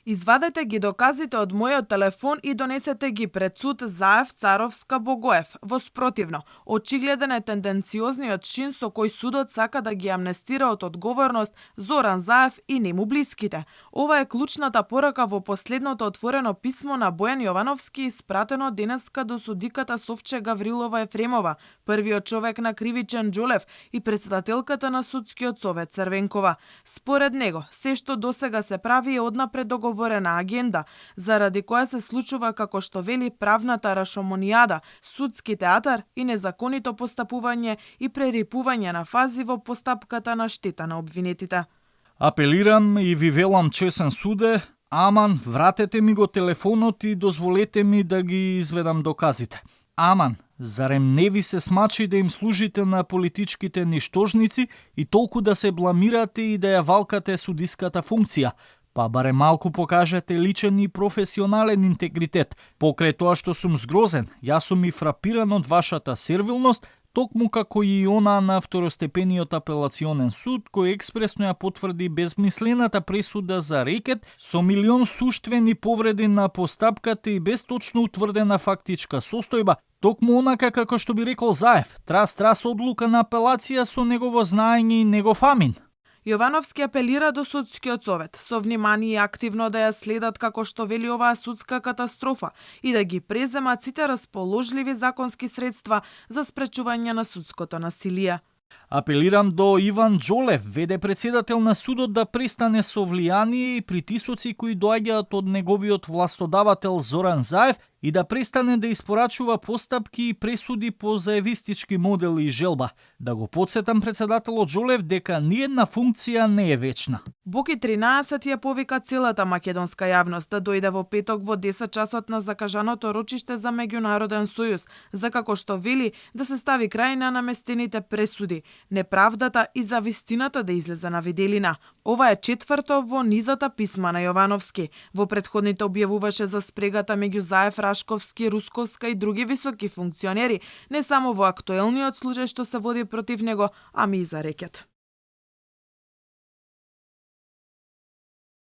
Извадете ги доказите од мојот телефон и донесете ги пред суд Заев, Царовска, Богоев. Во спротивно, очигледен е тенденциозниот чин со кој судот сака да ги амнестира од одговорност Зоран Заев и нему блиските. Ова е клучната порака во последното отворено писмо на Бојан Јовановски, испратено денеска до судиката Совче Гаврилова Ефремова, првиот човек на кривичен Џолев и председателката на судскиот совет Црвенкова. Според него, се што досега се прави е однапред договорена агенда, заради која се случува, како што вели, правната рашомонијада, судски театар и незаконито постапување и прерипување на фази во постапката на штета на обвинетите. Апелирам и ви велам чесен суде, аман, вратете ми го телефонот и дозволете ми да ги изведам доказите. Аман, зарем не ви се смачи да им служите на политичките ништожници и толку да се бламирате и да ја валкате судиската функција? Па баре малку покажете личен и професионален интегритет. Покрај тоа што сум згрозен, јас сум и фрапиран од вашата сервилност, токму како и она на второстепениот апелационен суд, кој експресно ја потврди безмислената пресуда за рекет со милион суштвени повреди на постапката и без точно утврдена фактичка состојба, токму онака како што би рекол Заев, трас одлука на апелација со негово знаење и негов амин. Јовановски апелира до судскиот совет со внимание и активно да ја следат како што вели оваа судска катастрофа и да ги преземат сите расположливи законски средства за спречување на судското насилие. Апелирам до Иван Џолев, веде председател на судот, да престане со влијание и притисоци кои доаѓаат од неговиот властодавател Зоран Заев и да престане да испорачува постапки и пресуди по заевистички модели и желба. Да го подсетам председателот Џолев дека ниедна функција не е вечна. Боки 13 ја повика целата македонска јавност да дојде во петок во 10 часот на закажаното рочиште за меѓународен сојуз, за како што вели да се стави крај на наместените пресуди, неправдата и завистината да излезе на виделина. Ова е четврто во низата писма на Јовановски. Во претходните објавуваше за спрегата меѓу Заев, Рашковски, Русковска и други високи функционери, не само во актуелниот случај што се води против него, ами и за рекет.